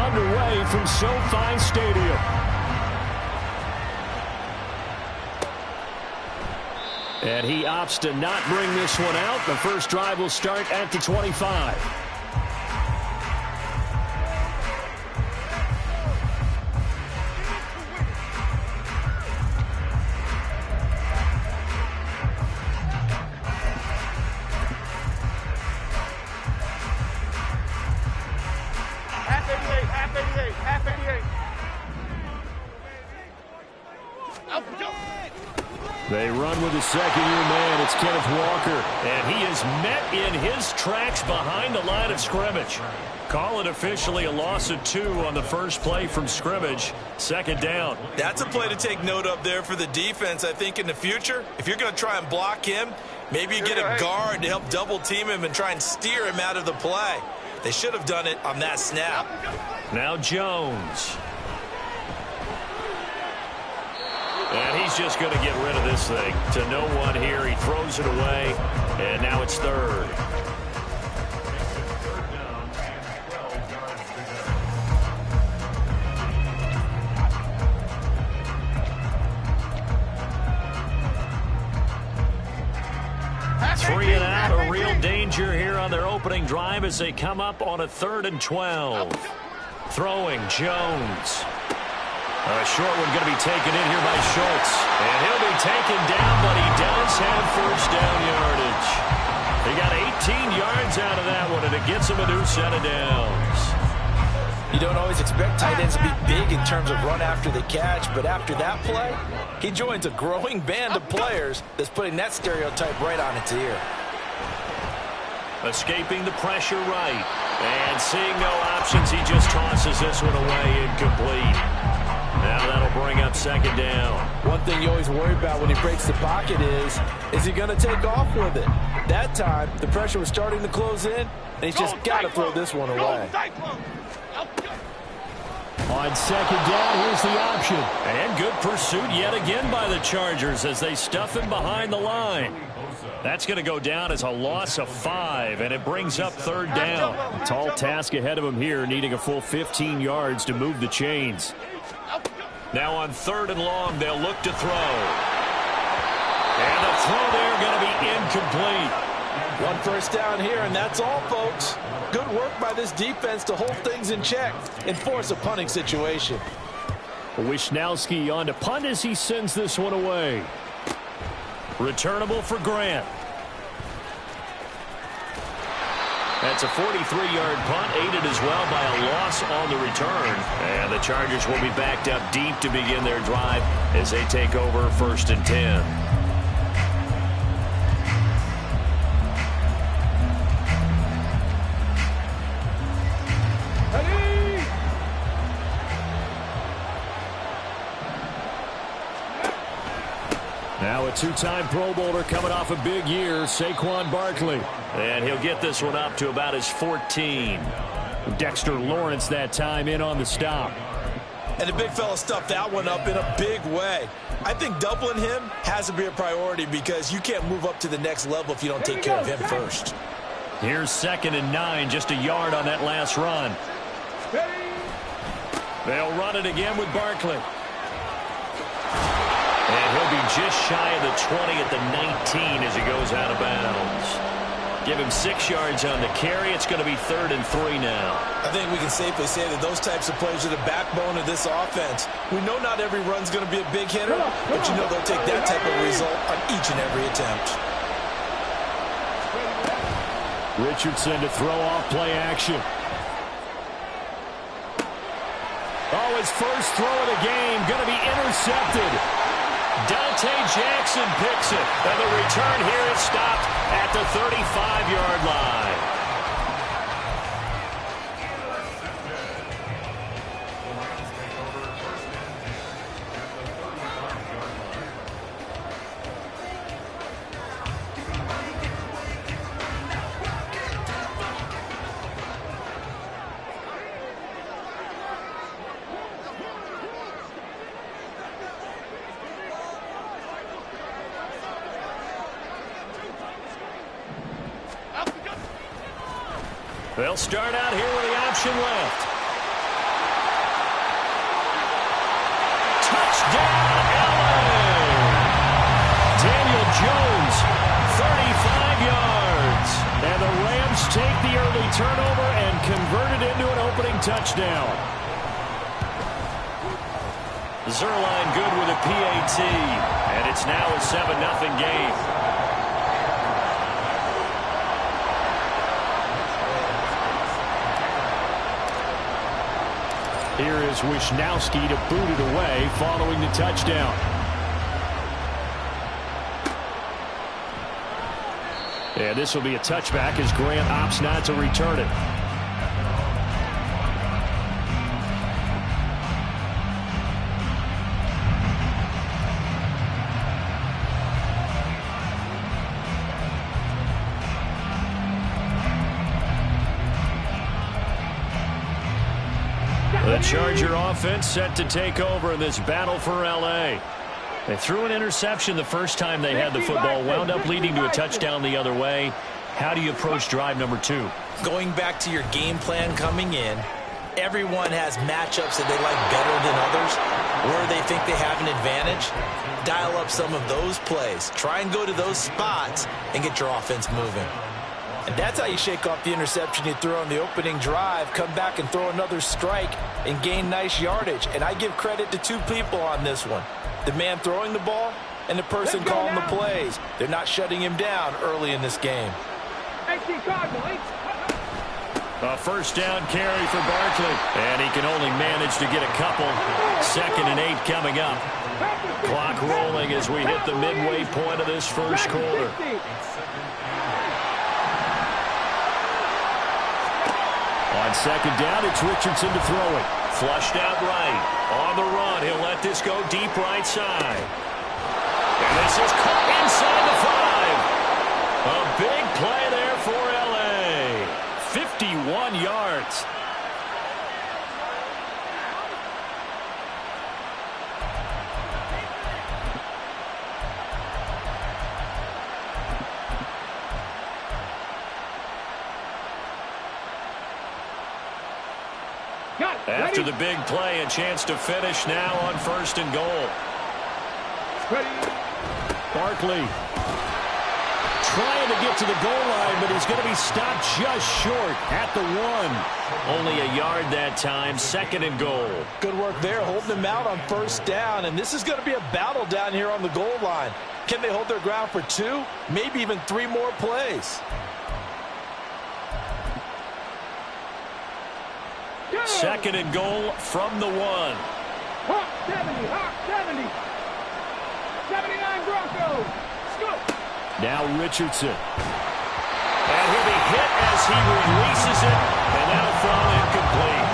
underway from SoFi Stadium. And he opts to not bring this one out. The first drive will start at the 25. They run with the second-year man. It's Kenneth Walker. And he is met in his tracks behind the line of scrimmage. Call it officially a loss of 2 on the first play from scrimmage. Second down. That's a play to take note of there for the defense, I think, in the future. If you're going to try and block him, maybe you get a guard to help double-team him and try and steer him out of the play. They should have done it on that snap. Now Jones. And he's just going to get rid of this thing to no one here. He throws it away, and now it's third. Three and out, a real danger here on their opening drive as they come up on a 3rd and 12. Throwing Jones. A short one going to be taken in here by Schultz. And he'll be taken down, but he does have first down yardage. He got 18 yards out of that one, and it gets him a new set of downs. You don't always expect tight ends to be big in terms of run after the catch, but after that play, he joins a growing band of players that's putting that stereotype right on its ear. Escaping the pressure right. And seeing no options, he just tosses this one away, incomplete. Now that'll bring up second down. One thing you always worry about when he breaks the pocket is he going to take off with it? That time, the pressure was starting to close in, and he's just got to throw this one away. On second down, here's the option. And good pursuit yet again by the Chargers as they stuff him behind the line. That's going to go down as a loss of 5, and it brings up third down. A tall task ahead of him here, needing a full 15 yards to move the chains. Now on 3rd and long, they'll look to throw. And the throw there going to be incomplete. One first down here, and that's all, folks. Good work by this defense to hold things in check and force a punting situation. Wishnowski on to punt as he sends this one away. Returnable for Grant. That's a 43-yard punt, aided as well by a loss on the return. And the Chargers will be backed up deep to begin their drive as they take over 1st and 10. Now a 2-time Pro Bowler coming off a big year, Saquon Barkley. And he'll get this one up to about his 14. Dexter Lawrence that time in on the stop. And the big fella stuffed that one up in a big way. I think doubling him has to be a priority because you can't move up to the next level if you don't take care of him first. Here's 2nd and 9, just a yard on that last run. They'll run it again with Barkley. And he'll be just shy of the 20 at the 19 as he goes out of bounds. Give him 6 yards on the carry. It's going to be 3rd and 3 now. I think we can safely say that those types of plays are the backbone of this offense. We know not every run's going to be a big hitter, but you know they'll take that type of result on each and every attempt. Richardson to throw off play action. Oh, his first throw of the game going to be intercepted. Dante Jackson picks it, and the return here is stopped at the 35-yard line. They'll start out here with the option left. turnover and converted into an opening touchdown. Zerline good with a PAT, and it's now a 7-0 game. Here is Wisnowski to boot it away following the touchdown. And this will be a touchback as Grant opts not to return it. The Charger offense set to take over in this battle for L.A. They threw an interception the first time they had the football, wound up leading to a touchdown the other way. How do you approach drive number 2? Going back to your game plan coming in, everyone has matchups that they like better than others, where they think they have an advantage. Dial up some of those plays. Try and go to those spots and get your offense moving. And that's how you shake off the interception you threw on the opening drive, come back and throw another strike and gain nice yardage. And I give credit to two people on this one. The man throwing the ball and the person calling the plays. They're not shutting him down early in this game. A first down carry for Barkley. And he can only manage to get a couple. 2nd and 8 coming up. Clock rolling as we hit the midway point of this first quarter. On 2nd down, it's Richardson to throw it. Flushed out right. On the run, he'll let this go deep right side. And this is caught inside the 5. A big play there for L.A. 51 yards. After the big play, a chance to finish now on 1st and goal. Barkley trying to get to the goal line, but he's going to be stopped just short at the 1. Only a yard that time, 2nd and goal. Good work there, holding them out on 1st down, and this is going to be a battle down here on the goal line. Can they hold their ground for 2, maybe even 3 more plays? 2nd and goal from the 1. Hawk 70, Hawk 70. 79 Broncos. Scoop. Now Richardson. And he'll be hit as he releases it, and that'll fall incomplete.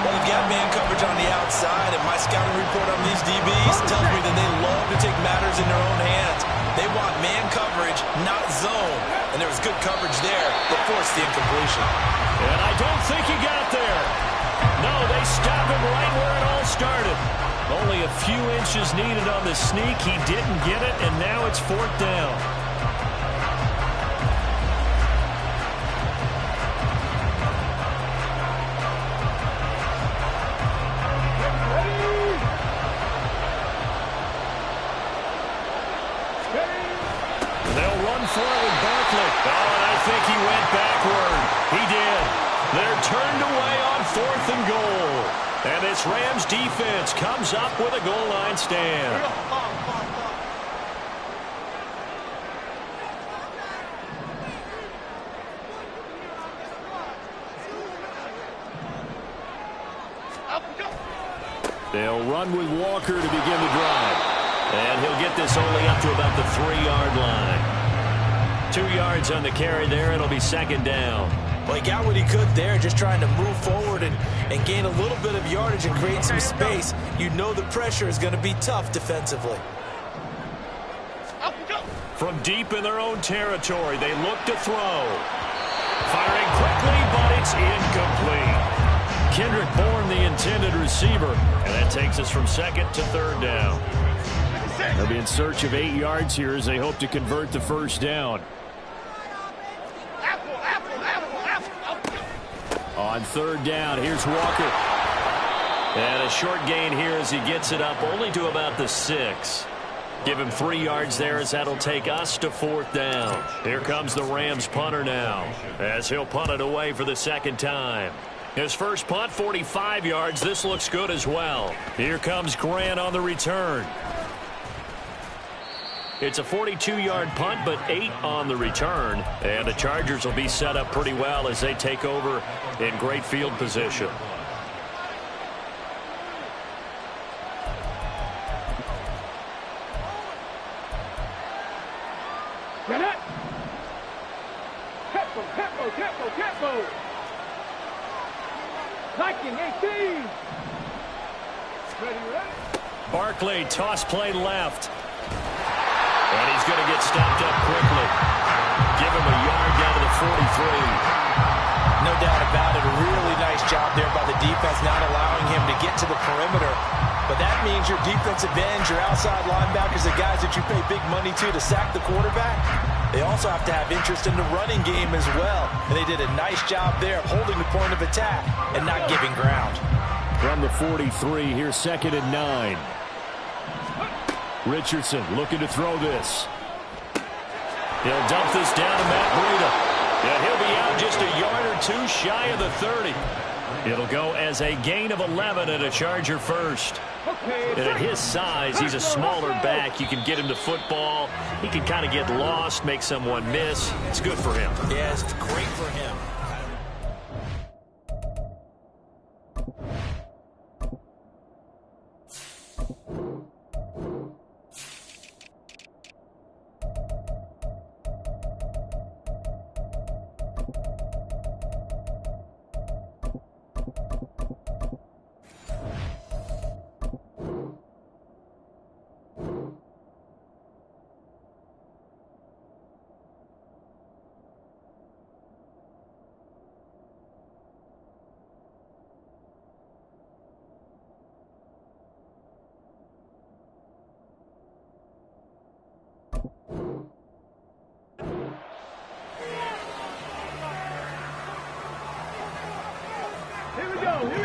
Well, they've got man coverage on the outside, and my scouting report on these DBs tells me that they love to take matters in their own hands. They want man coverage, not zone. And there was good coverage there, but forced the incompletion. And I don't think he got there. No, they stop him right where it all started. Only a few inches needed on the sneak. He didn't get it, and now it's 4th down. They'll run for it with Barkley. Oh, and I think he went backward. He did. They're turned away on 4th and goal. And this Rams defense comes up with a goal line stand. They'll run with Walker to begin the drive. And he'll get this only up to about the 3-yard line. 2 yards on the carry there. It'll be 2nd down. Well, he got what he could there, just trying to move forward and gain a little bit of yardage and create some space. You know the pressure is going to be tough defensively. From deep in their own territory, they look to throw. Firing quickly, but it's incomplete. Kendrick Bourne, the intended receiver. And that takes us from 2nd to 3rd down. They'll be in search of 8 yards here as they hope to convert the 1st down. On 3rd down, here's Walker. And a short gain here as he gets it up only to about the 6. Give him 3 yards there as that'll take us to 4th down. Here comes the Rams punter now as he'll punt it away for the 2nd time. His first punt, 45 yards. This looks good as well. Here comes Grant on the return. It's a 42-yard punt, but 8 on the return. And the Chargers will be set up pretty well as they take over in great field position. Get it! Tempo! Viking 18! Ready? Barkley, toss play left. And he's going to get stopped up quickly. Give him a yard down to the 43. No doubt about it. A really nice job there by the defense, not allowing him to get to the perimeter. But that means your defensive ends, your outside linebackers, the guys that you pay big money to sack the quarterback, they also have to have interest in the running game as well. And they did a nice job there of holding the point of attack and not giving ground. From the 43, here's 2nd and 9. Richardson looking to throw this. He'll dump this down to Matt Breida. And he'll be out just a yard or 2 shy of the 30. It'll go as a gain of 11 and a Charger first. And at his size, he's a smaller back. You can get him to football. He can kind of get lost, make someone miss. It's good for him. Yeah, it's great for him.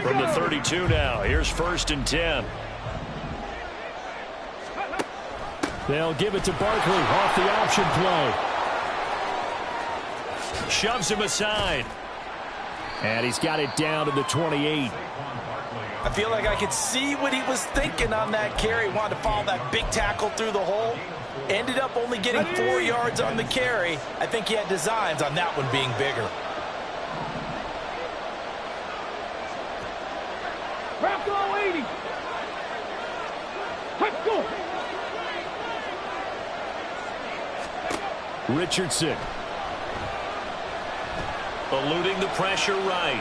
From the 32 now, here's 1st and 10. They'll give it to Barkley off the option play. Shoves him aside. And he's got it down to the 28. I feel like I could see what he was thinking on that carry. Wanted to follow that big tackle through the hole. Ended up only getting 4 yards on the carry. I think he had designs on that one being bigger. Bronco 80. Let's go. Richardson. Eluding the pressure right.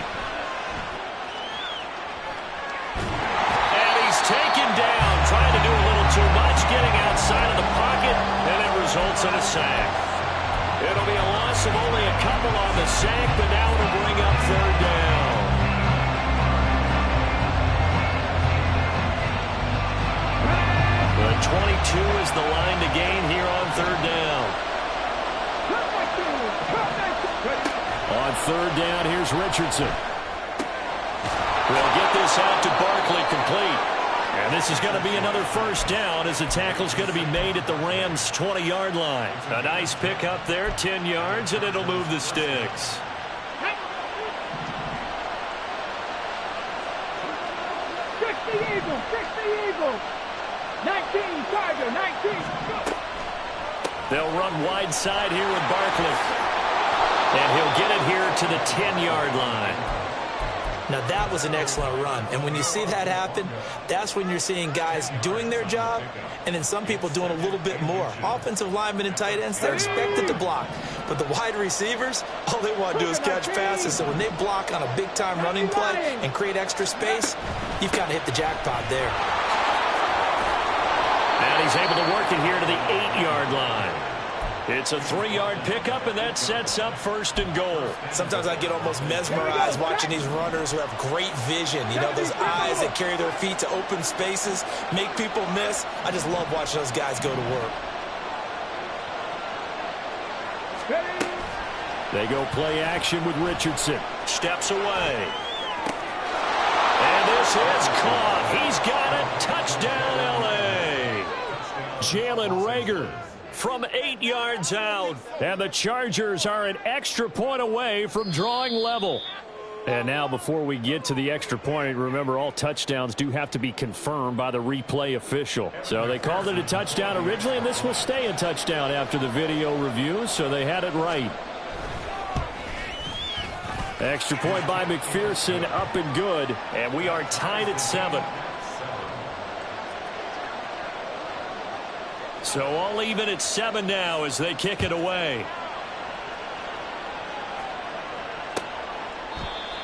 And he's taken down. Trying to do a little too much. Getting outside of the pocket. And it results in a sack. It'll be a loss of only a couple on the sack. But now it'll bring up 3rd down. The 22 is the line to gain here on 3rd down. On 3rd down, here's Richardson. We'll get this out to Barkley complete. And this is going to be another 1st down as the tackle's going to be made at the Rams' 20-yard line. A nice pick up there, 10 yards, and it'll move the sticks. Fix the Eagles. 19, Charger, 19. Go. They'll run wide side here with Barkley. And he'll get it here to the 10-yard line. Now, that was an excellent run. And when you see that happen, that's when you're seeing guys doing their job and then some people doing a little bit more. Offensive linemen and tight ends, they're expected to block. But the wide receivers, all they want to do is catch passes. So when they block on a big-time running play and create extra space, you've kind of hit the jackpot there. And he's able to work it here to the 8-yard line. It's a 3-yard pickup, and that sets up 1st and goal. Sometimes I get almost mesmerized watching these runners who have great vision. You know, those eyes that carry their feet to open spaces, make people miss. I just love watching those guys go to work. They go play action with Richardson. Steps away. And this is caught. He's got it. Touchdown, L.A. Jalen Reagor from 8 yards out. And the Chargers are an extra point away from drawing level. And now before we get to the extra point, remember all touchdowns do have to be confirmed by the replay official. So they called it a touchdown originally, and this will stay a touchdown after the video review, so they had it right. Extra point by McPherson, up and good, and we are tied at 7. So all even at 7 now as they kick it away.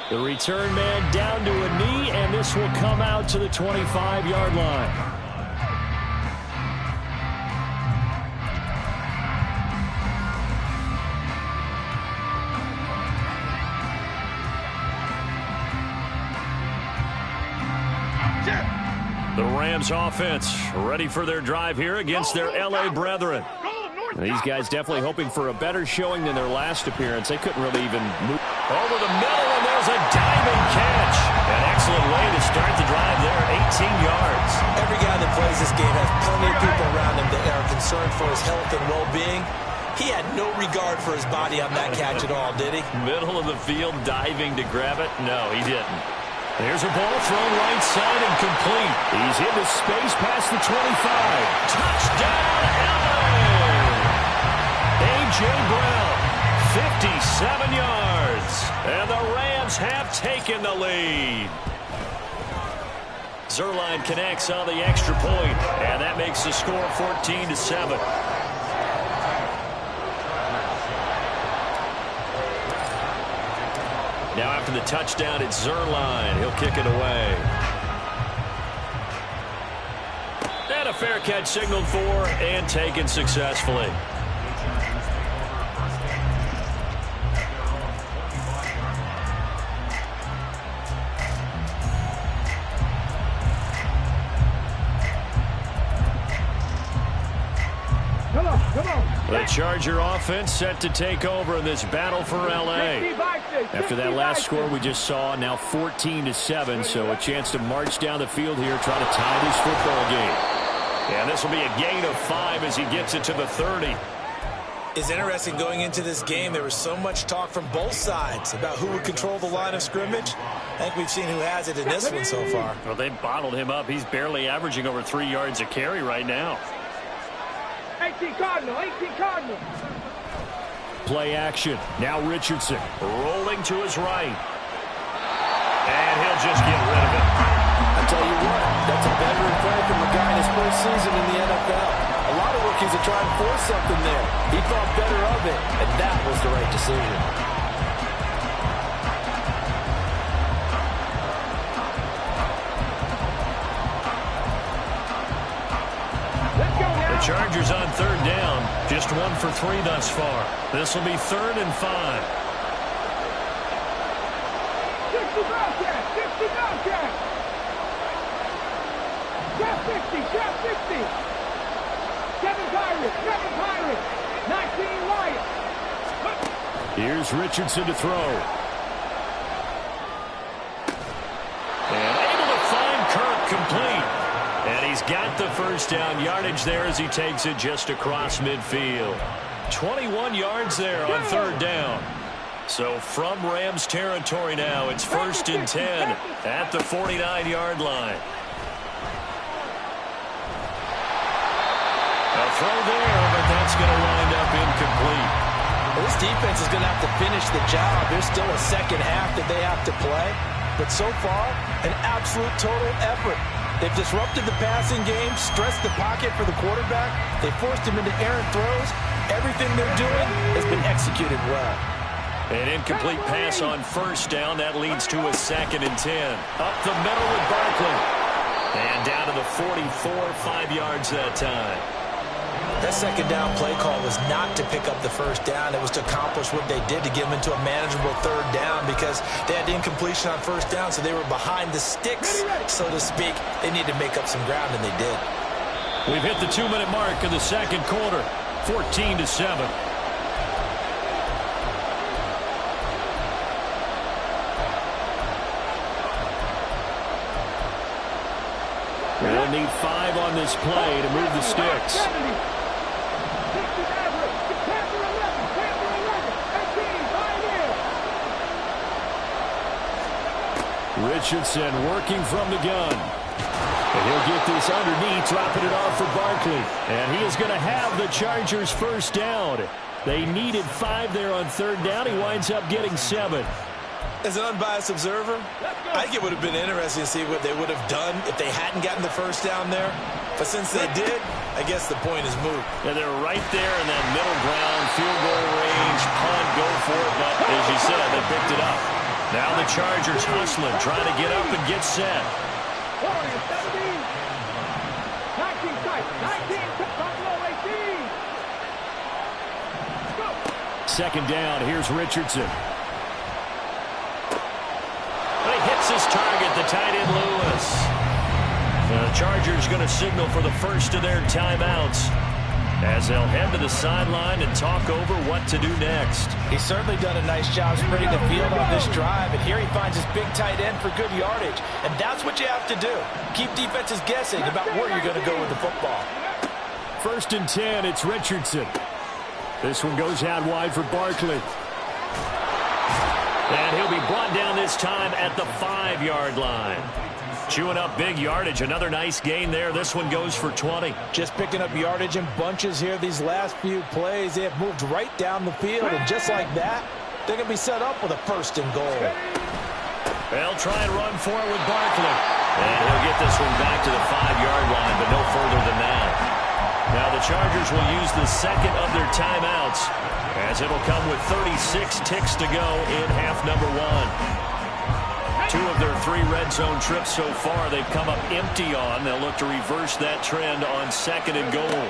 The return man down to a knee, and this will come out to the 25-yard line. The Rams offense ready for their drive here against their L.A. brethren. These guys definitely hoping for a better showing than their last appearance. They couldn't really even move. Over the middle, and there's a diving catch. An excellent way to start the drive there, 18 yards. Every guy that plays this game has plenty of people around him that are concerned for his health and well-being. He had no regard for his body on that catch at all, did he? Middle of the field, diving to grab it. No, he didn't. There's a ball thrown right side and complete. He's into space past the 25. Touchdown, LA! A.J. Brown, 57 yards. And the Rams have taken the lead. Zuerlein connects on the extra point, and that makes the score 14-7. Now after the touchdown, it's Zuerlein. He'll kick it away. And a fair catch signaled for and taken successfully. The Charger offense set to take over in this battle for L.A. After that last score we just saw, now 14-7, so a chance to march down the field here, try to tie this football game. And this will be a gain of 5 as he gets it to the 30. It's interesting going into this game. There was so much talk from both sides about who would control the line of scrimmage. I think we've seen who has it in this one so far. Well, they bottled him up. He's barely averaging over 3 yards a carry right now. 18 Cardinal, 18 Cardinal. Play action. Now Richardson rolling to his right. And he'll just get rid of it. I tell you what, that's a veteran play from a guy in his first season in the NFL. A lot of rookies are trying to force something there. He thought better of it, and that was the right decision. Chargers on third down. Just 1 for 3 thus far. This will be 3rd and 5. 60 Bobcat, 60 Bobcat. Trap 60, trap 60. 7 Pirates, 19 Lions. Here's Richardson to throw. And able to find Kirk complete. And he's got the first down yardage there as he takes it just across midfield. 21 yards there on third down. So from Rams territory now, it's 1st and 10 at the 49-yard line. A throw there, but that's going to wind up incomplete. Well, this defense is going to have to finish the job. There's still a second half that they have to play. But so far, an absolute total effort. They've disrupted the passing game, stressed the pocket for the quarterback. They forced him into errant throws. Everything they're doing has been executed well. An incomplete pass on first down. That leads to a 2nd and 10. Up the middle with Barkley. And down to the 44, 5 yards that time. That second down play call was not to pick up the first down. It was to accomplish what they did to get them into a manageable third down because they had incompletion on first down, so they were behind the sticks, so to speak. They needed to make up some ground, and they did. We've hit the 2-minute mark of the second quarter, 14-7. Well, They'll need 5 on this play to move the sticks. Richardson working from the gun. And he'll get this underneath, dropping it off for Barkley. And he is going to have the Chargers first down. They needed 5 there on 3rd down. He winds up getting 7. As an unbiased observer, I think it would have been interesting to see what they would have done if they hadn't gotten the first down there. But since they did, I guess the point is moot. And they're right there in that middle ground, field goal range, punt, go for it. But as you said, they picked it up. Now the Chargers hustling, trying to get up and get set. 2nd down, here's Richardson. But he hits his target, the tight end Lewis. The Chargers going to signal for the first of their timeouts as they'll head to the sideline and talk over what to do next. He's certainly done a nice job spreading the field on this drive, and here he finds his big tight end for good yardage. And that's what you have to do. Keep defenses guessing about where you're going to go with the football. 1st and 10, it's Richardson. This one goes out wide for Barkley. And he'll be brought down this time at the 5-yard line. Chewing up big yardage. Another nice gain there. This one goes for 20. Just picking up yardage in bunches here these last few plays. They have moved right down the field, and just like that, they're going to be set up with a 1st and goal. They'll try and run for it with Barkley. And he'll get this one back to the 5-yard line, but no further than that. Now the Chargers will use the 2nd of their timeouts, as it'll come with 36 ticks to go in half number 1. 2 of their 3 red zone trips so far they've come up empty on. They'll look to reverse that trend on 2nd and goal.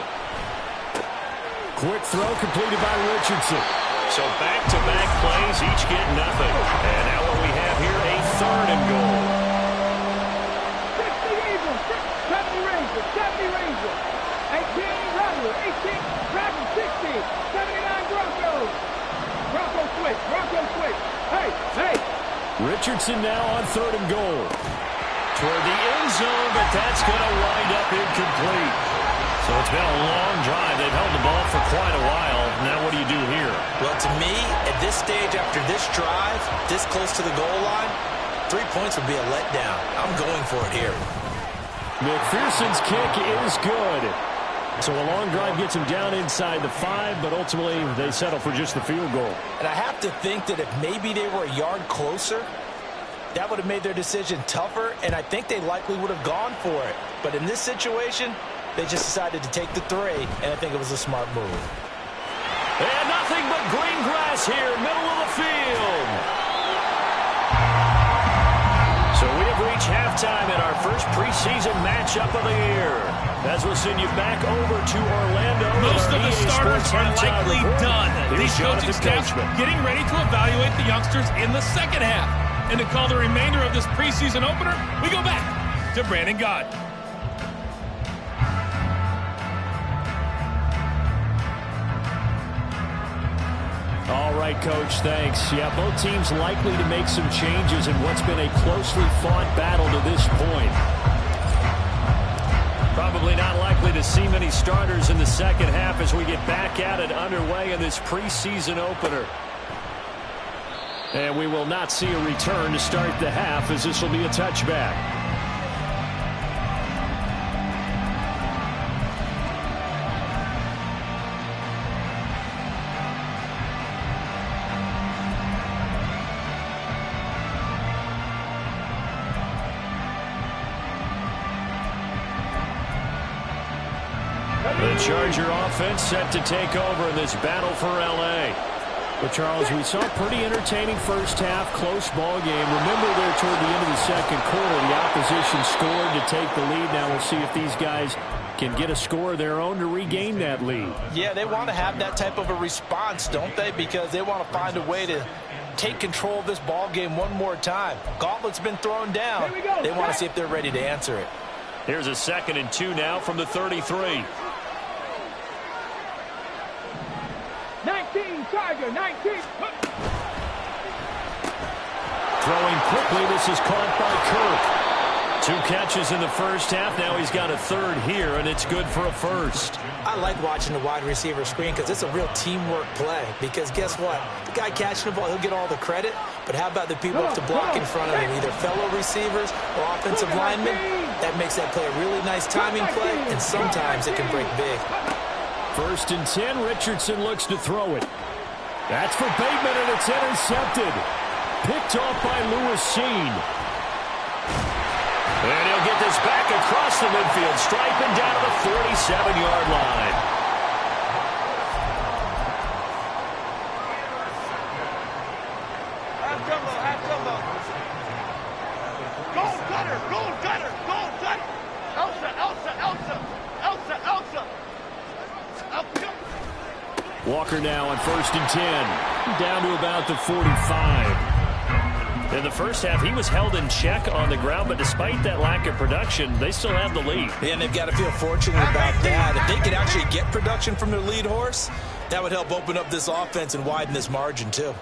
Quick throw completed by Richardson. So back-to-back plays, each get nothing. And now what we have here, a 3rd and goal. 60 Eagles, 70 Rangers, 70 Rangers, 18 Rattler, 18 Rattler, 60, 79 Broncos. Broncos switch, Broncos switch. Hey, hey. Richardson now on 3rd and goal. Toward the end zone, but that's going to wind up incomplete. So it's been a long drive. They've held the ball for quite a while. Now what do you do here? Well, to me, at this stage after this drive, this close to the goal line, 3 points would be a letdown. I'm going for it here. McPherson's kick is good. So a long drive gets him down inside the 5, but ultimately they settle for just the field goal. And I have to think that if maybe they were a yard closer, that would have made their decision tougher, and I think they likely would have gone for it. But in this situation, they just decided to take the 3, and I think it was a smart move. And nothing but green grass here, middle of the field. So we have reached halftime in our first preseason matchup of the year. As we'll send you back over to Orlando. Most of the starters are likely done. These coaching staffs getting ready to evaluate the youngsters in the 2nd half. And to call the remainder of this preseason opener, we go back to Brandon Gott. All right, Coach, thanks. Yeah, both teams likely to make some changes in what's been a closely fought battle to this point. Probably not likely to see many starters in the 2nd half as we get back at it underway in this preseason opener. And we will not see a return to start the half, as this will be a touchback. The Charger offense set to take over in this battle for L.A. But, Charles, we saw a pretty entertaining first half, close ball game. Remember there toward the end of the 2nd quarter, the opposition scored to take the lead. Now we'll see if these guys can get a score of their own to regain that lead. Yeah, they want to have that type of a response, don't they? Because they want to find a way to take control of this ball game one more time. Gauntlet's been thrown down. They want to see if they're ready to answer it. Here's a 2nd and 2 now from the 33. 19, Tiger, 19. Throwing quickly, this is caught by Kirk. 2 catches in the first half. Now he's got a third here, and it's good for a first. I like watching the wide receiver screen because it's a real teamwork play. Because guess what? The guy catching the ball, he'll get all the credit. But how about the people up to block in front of him, either fellow receivers or offensive linemen? That makes that play a really nice timing play, and sometimes it can break big. 1st and 10. Richardson looks to throw it. That's for Bateman, and it's intercepted. Picked off by Lewis Sheen. And he'll get this back across the midfield stripe and down to the 47-yard line. Have jumbo, have jumbo. Goal cutter, goal cutter, goal cutter. Elsa, Elsa, Elsa, Elsa, Elsa. Elsa. Walker now on 1st and 10. Down to about the 45. In the first half, he was held in check on the ground, but despite that lack of production, they still have the lead. Yeah, and they've got to feel fortunate about that. If they could actually get production from their lead horse, that would help open up this offense and widen this margin, too.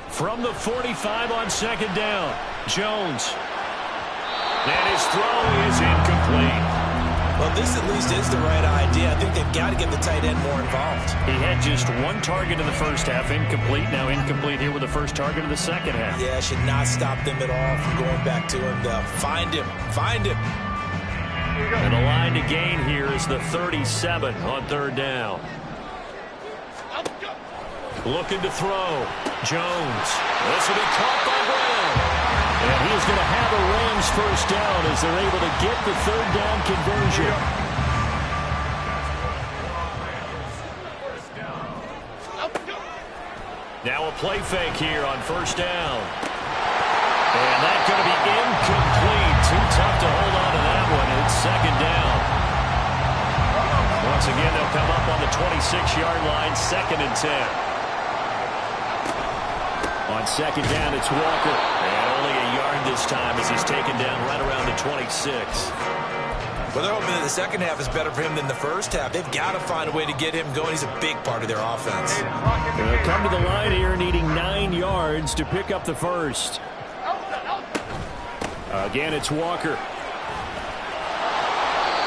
From the 45 on 2nd down, Jones. And his throw is incomplete. Well, this at least is the right idea. I think they've got to get the tight end more involved. He had just 1 target in the first half, incomplete. Now incomplete here with the first target of the second half. Yeah, should not stop them at all from going back to him, though. Find him. Find him. And the line to gain here is the 37 on 3rd down. Looking to throw. Jones. This will be caught by Brown. And he is going to have a Rams first down as they're able to get the 3rd down conversion. Now a play fake here on 1st down. And that's going to be incomplete. Too tough to hold on to that one. It's 2nd down. Once again, they'll come up on the 26-yard line, 2nd and 10. On 2nd down, it's Walker. And only a yard this time as he's taken down right around the 26. Well, they're hoping that the second half is better for him than the first half. They've got to find a way to get him going. He's a big part of their offense. They'll come to the line here needing 9 yards to pick up the first. Again, it's Walker.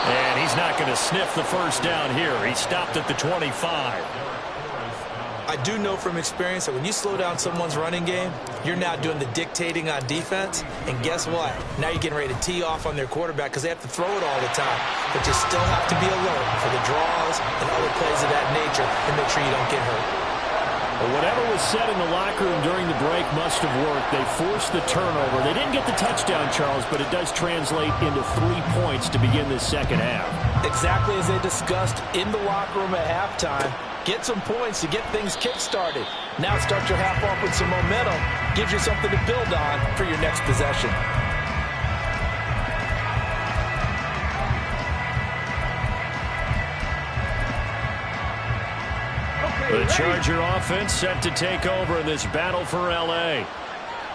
And he's not going to sniff the first down here. He stopped at the 25. I do know from experience that when you slow down someone's running game, you're now doing the dictating on defense. And guess what? Now you're getting ready to tee off on their quarterback because they have to throw it all the time. But you still have to be alert for the draws and other plays of that nature and make sure you don't get hurt. Well, whatever was said in the locker room during the break must have worked. They forced the turnover. They didn't get the touchdown, Charles, but it does translate into 3 points to begin this second half. Exactly as they discussed in the locker room at halftime. Get some points to get things kick-started. Now start your half off with some momentum. Gives you something to build on for your next possession. The Charger offense set to take over in this battle for L.A.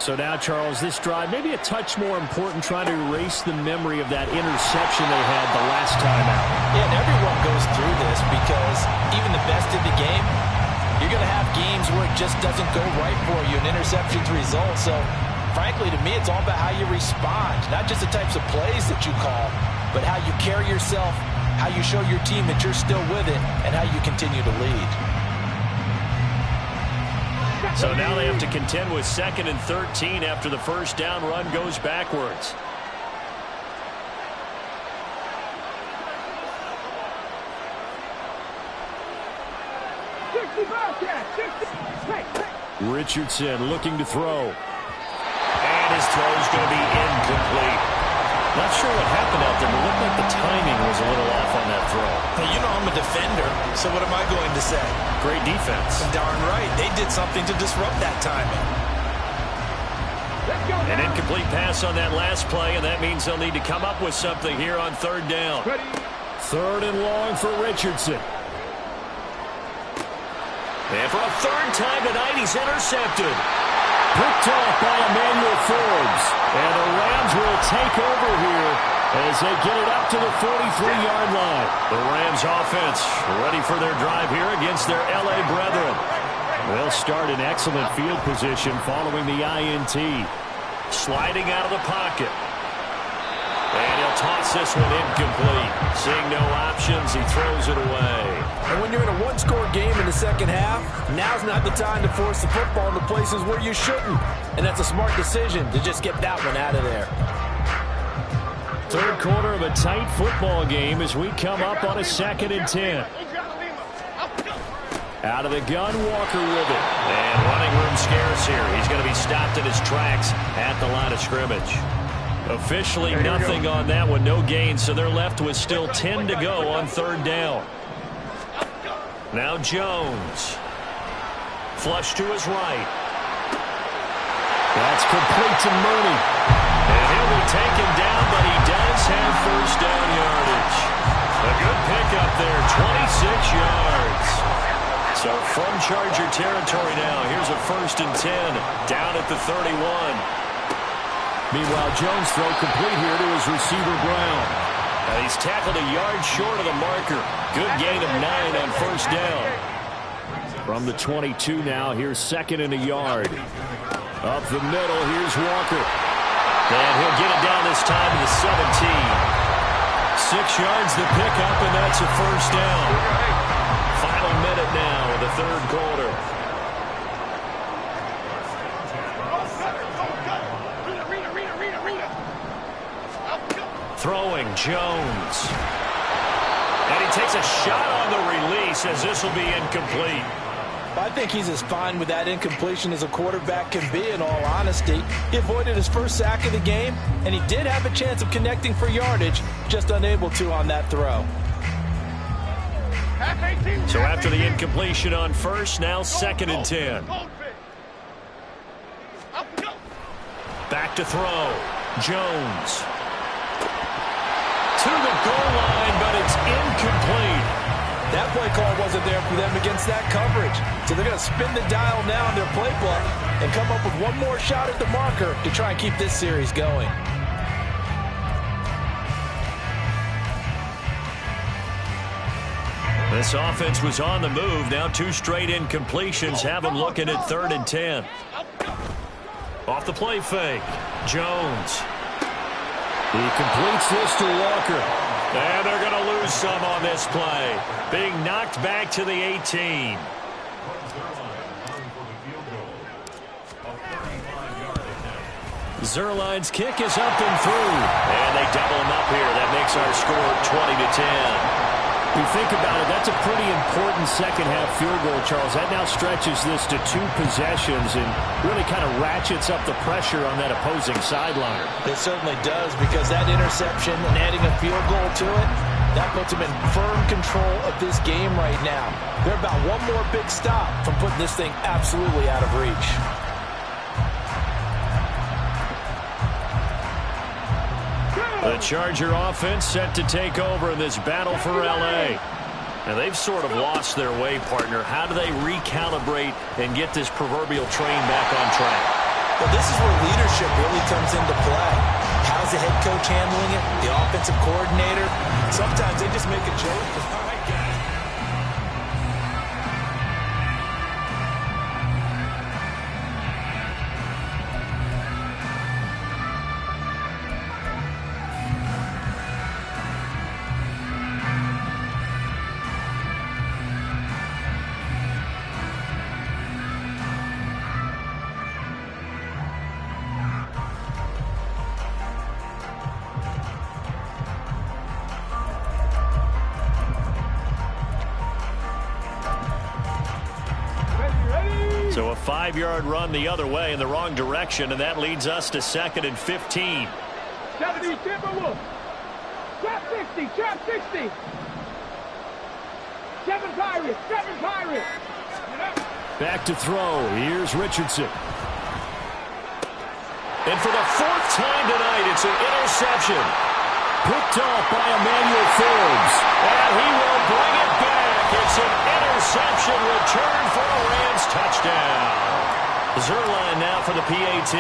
So now, Charles, this drive maybe a touch more important, trying to erase the memory of that interception they had the last time out. Yeah, and everyone goes through this because even the best in the game, you're going to have games where it just doesn't go right for you, and interceptions result. So, frankly, to me, it's all about how you respond, not just the types of plays that you call, but how you carry yourself, how you show your team that you're still with it, and how you continue to lead. So now they have to contend with 2nd and 13 after the first down run goes backwards. Richardson looking to throw. And his throw is going to be incomplete. Not sure what happened out there, but it looked like the timing was a little off on that throw. Hey, you know I'm a defender, so what am I going to say? Great defense. Darn right. They did something to disrupt that timing. An incomplete pass on that last play, and that means they'll need to come up with something here on 3rd down. 3rd and long for Richardson. And for a 3rd time tonight, he's intercepted. Picked off by Emmanuel Forbes. And the Rams will take over here as they get it up to the 43-yard line. The Rams offense ready for their drive here against their L.A. brethren. They'll start in excellent field position following the INT. Sliding out of the pocket. And he'll toss this one incomplete. Seeing no options, he throws it away. And when you're in a one-score game in the second half, now's not the time to force the football into places where you shouldn't. And that's a smart decision to just get that one out of there. Third quarter of a tight football game as we come up on a 2nd and 10. Out of the gun, Walker with it. And running room scarce here. He's going to be stopped in his tracks at the line of scrimmage. Officially nothing on that one, no gain, so they're left with still 10 to go on 3rd down. Now Jones. Flush to his right. That's complete to Mooney. And he'll be taken down, but he does have 1st down yardage. A good pickup there, 26 yards. So from Charger territory now, here's a 1st and 10 down at the 31. Meanwhile, Jones throw complete here to his receiver Brown. And he's tackled a yard short of the marker. Good gain of 9 on 1st down. From the 22 now, here's 2nd and a yard. Up the middle, here's Walker. And he'll get it down this time to the 17. 6 yards the pickup, and that's a 1st down. Final minute now of the 3rd quarter. Throwing Jones. And he takes a shot on the release as this will be incomplete. I think he's as fine with that incompletion as a quarterback can be, in all honesty. He avoided his 1st sack of the game, and he did have a chance of connecting for yardage, just unable to on that throw. So after the incompletion on 1st, now 2nd and 10. Back to throw. Jones. To the goal line, but it's incomplete. That play call wasn't there for them against that coverage. So they're going to spin the dial now in their playbook and come up with one more shot at the marker to try and keep this series going. This offense was on the move. Now 2 straight incompletions have them looking at 3rd and 10. Off the play fake. Jones. He completes this to Walker. And they're going to lose some on this play. Being knocked back to the 18. Zerline's kick is up and through. And they double him up here. That makes our score 20 to 10. If you think about it, that's a pretty important second-half field goal, Charles. That now stretches this to 2 possessions and really kind of ratchets up the pressure on that opposing sideline. It certainly does, because that interception and adding a field goal to it, that puts them in firm control of this game right now. They're about one more big stop from putting this thing absolutely out of reach. The Charger offense set to take over in this battle for L.A. And they've sort of lost their way, partner. How do they recalibrate and get this proverbial train back on track? Well, this is where leadership really comes into play. How's the head coach handling it? The offensive coordinator? Sometimes they just make a joke. So a 5-yard run the other way in the wrong direction, and that leads us to 2nd and 15. 70 Timberwolves. Trap 60. Trap 60. 7 Pirates. 7 Pirates. Back to throw. Here's Richardson. And for the 4th time tonight, it's an interception. Picked off by Emmanuel Forbes. And he will bring it back. It's an interception return for a Rams touchdown. Zerline now for the PAT.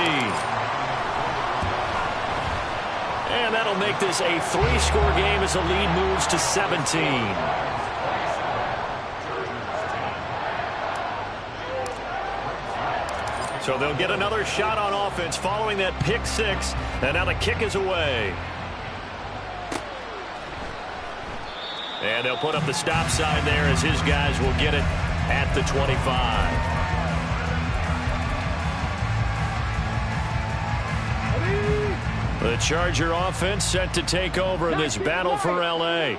And that'll make this a 3-score game as the lead moves to 17. So they'll get another shot on offense following that pick 6. And now the kick is away. And they'll put up the stop sign there as his guys will get it at the 25. The Charger offense set to take over in this battle for L.A.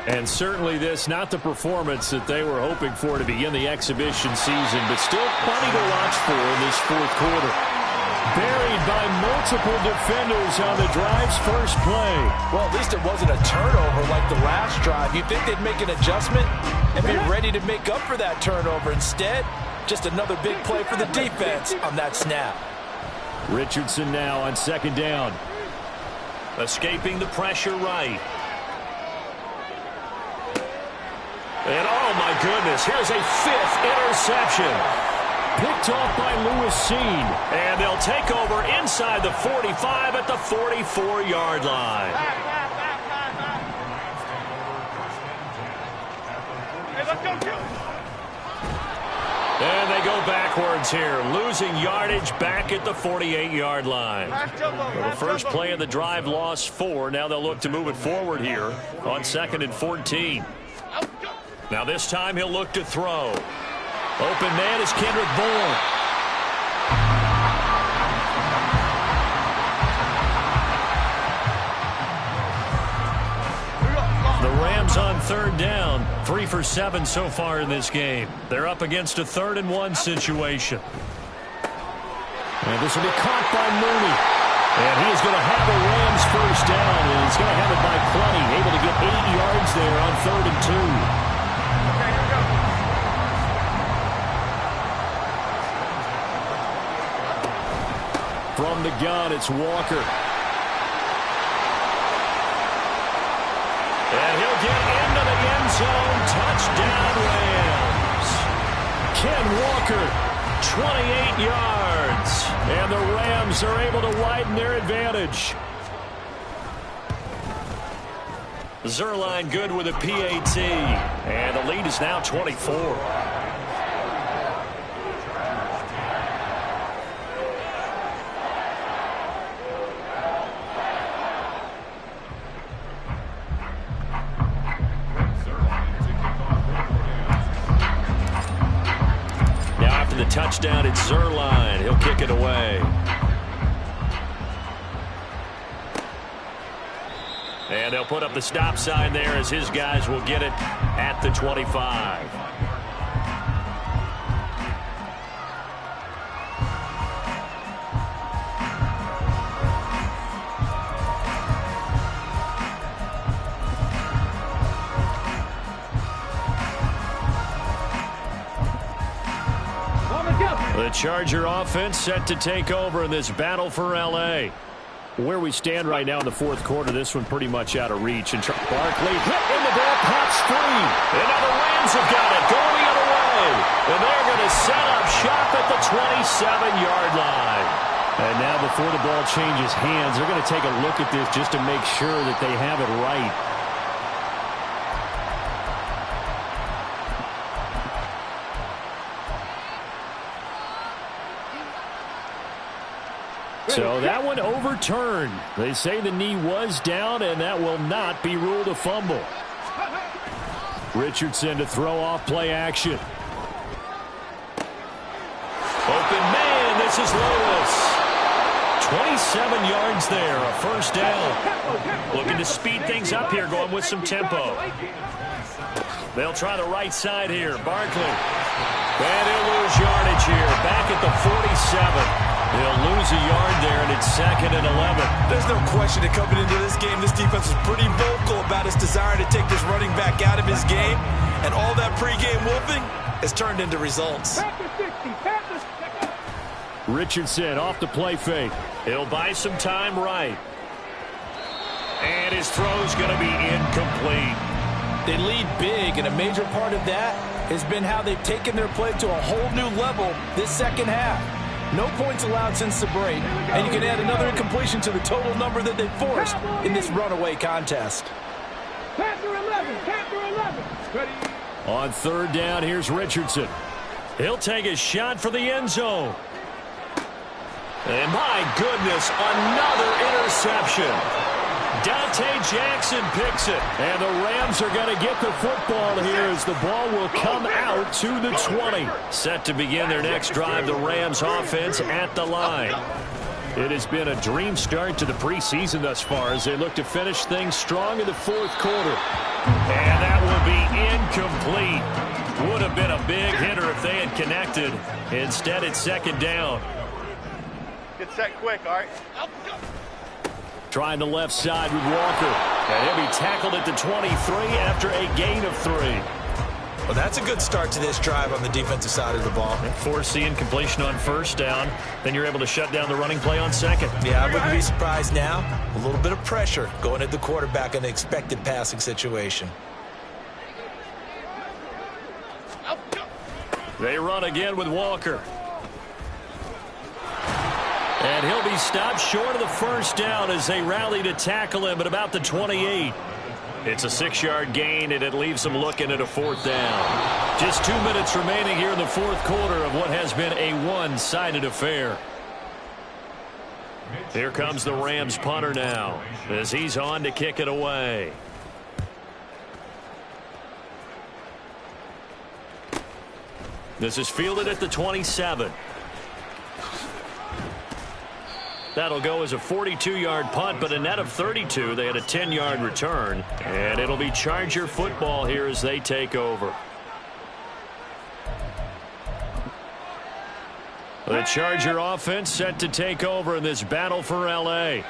And certainly this, not the performance that they were hoping for to begin the exhibition season, but still plenty to watch for in this fourth quarter. Buried by multiple defenders on the drive's first play. Well, at least it wasn't a turnover like the last drive. You'd think they'd make an adjustment and be ready to make up for that turnover. Instead, just another big play for the defense on that snap. Richardson now on second down. Escaping the pressure right. And oh my goodness, here's a fifth interception. Picked off by Lewis Seen. And they'll take over inside the 45 at the 44-yard line. Hey, let's go, Joe. And they go backwards here, losing yardage back at the 48-yard line. The first play of the drive lost 4. Now they'll look to move it forward here on 2nd and 14. Now this time he'll look to throw. Open man is Kendrick Bourne. The Rams on third down, 3 for 7 so far in this game. They're up against a 3rd and 1 situation. And this will be caught by Mooney. And he is going to have a Rams first down, and he's going to have it by plenty, able to get 8 yards there on 3rd and 2. From the gun, it's Walker. And he'll get into the end zone. Touchdown, Rams. Ken Walker, 28 yards. And the Rams are able to widen their advantage. Zerline good with a PAT. And the lead is now 24. Touchdown, it's Zerline. He'll kick it away. And they'll put up the stop sign there as his guys will get it at the 25. The Charger offense set to take over in this battle for L.A. Where we stand right now in the fourth quarter, this one pretty much out of reach. And Barkley hit in the ball, pops free. And now the Rams have got it, going the other way. And they're going to set up shop at the 27-yard line. And now before the ball changes hands, they're going to take a look at this just to make sure that they have it right. So that one overturned. They say the knee was down, and that will not be ruled a fumble. Richardson to throw off play action. Open man, this is Lewis. 27 yards there, a first down. Looking to speed things up here, going with some tempo. They'll try the right side here. Barkley. And he'll lose yardage here, back at the 47. He'll lose a yard there, and it's 2nd and 11. There's no question that coming into this game, this defense was pretty vocal about its desire to take this running back out of his game. And all that pregame whooping has turned into results. Richardson off the play fake. He'll buy some time right. And his throw's going to be incomplete. They lead big, and a major part of that has been how they've taken their play to a whole new level this second half. No points allowed since the break, and you can add another incompletion to the total number that they forced in this runaway contest. Panther 11, Panther 11. Ready. On third down, here's Richardson. He'll take a shot for the end zone. And my goodness, another interception. Dante Jackson picks it. And the Rams are going to get the football here as the ball will come out to the 20. Set to begin their next drive, the Rams offense at the line. It has been a dream start to the preseason thus far as they look to finish things strong in the fourth quarter. And that will be incomplete. Would have been a big hitter if they had connected. Instead, it's second down. Get set quick, all right? Trying the left side with Walker. And he'll be tackled at the 23 after a gain of 3. Well, that's a good start to this drive on the defensive side of the ball. Force the incompletion on first down. Then you're able to shut down the running play on second. Yeah, I wouldn't be surprised now. A little bit of pressure going at the quarterback in an expected passing situation. They run again with Walker. And he'll be stopped short of the first down as they rally to tackle him at about the 28. It's a 6-yard gain, and it leaves them looking at a fourth down. Just 2 minutes remaining here in the fourth quarter of what has been a one-sided affair. Here comes the Rams punter now as he's on to kick it away. This is fielded at the 27. That'll go as a 42-yard punt, but a net of 32. They had a 10-yard return, and it'll be Charger football here as they take over. The Charger offense set to take over in this battle for L.A.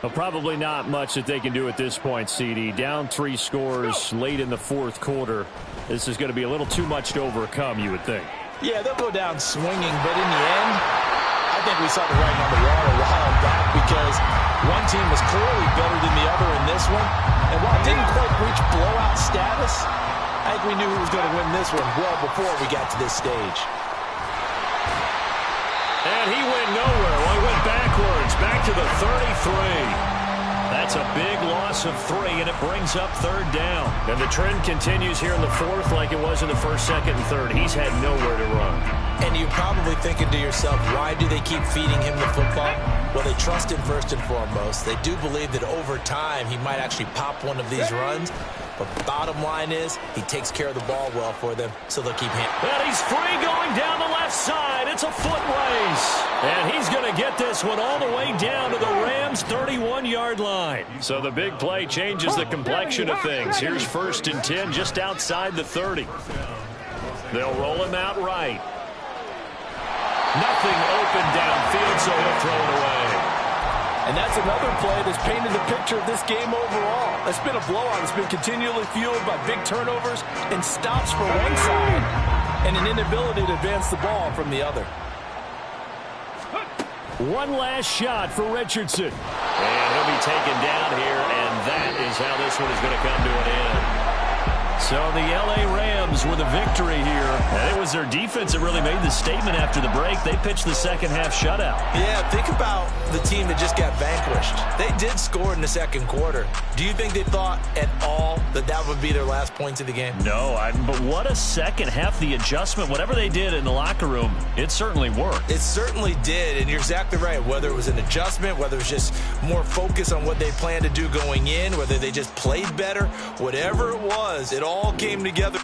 Well, probably not much that they can do at this point, CD. Down 3 scores late in the fourth quarter. This is going to be a little too much to overcome, you would think. Yeah, they'll go down swinging, but in the end, I think we saw the writing on the wall a while back because one team was clearly better than the other in this one. And while it didn't quite reach blowout status, I think we knew who was going to win this one well before we got to this stage. And he went nowhere. Well, he went backwards, back to the 33. That's a big loss of 3, and it brings up third down. And the trend continues here in the fourth like it was in the first, second, and third. He's had nowhere to run. And you're probably thinking to yourself, why do they keep feeding him the football? Well, they trust him first and foremost. They do believe that over time he might actually pop one of these runs. But the bottom line is he takes care of the ball well for them, so they'll keep him. And he's free going down the left side. It's a foot race. And he's going to get this one all the way down to the Rams' 31-yard line. So the big play changes the complexion of things. Here's 1st and 10 just outside the 30. They'll roll him out right. Nothing open downfield, so he'll throw it away. And that's another play that's painted the picture of this game overall. It's been a blowout. It's been continually fueled by big turnovers and stops for one side and an inability to advance the ball from the other. One last shot for Richardson. And he'll be taken down here, and that is how this one is going to come to an end. So the L.A. Rams with a victory here. And it was their defense that really made the statement after the break. They pitched the second-half shutout. Yeah, think about the team that just got vanquished. They did score in the second quarter. Do you think they thought at all that that would be their last points of the game? No, but what a second half. The adjustment, whatever they did in the locker room, it certainly worked. It certainly did, and you're exactly right. Whether it was an adjustment, whether it was just more focus on what they planned to do going in, whether they just played better, whatever it was, it all came together.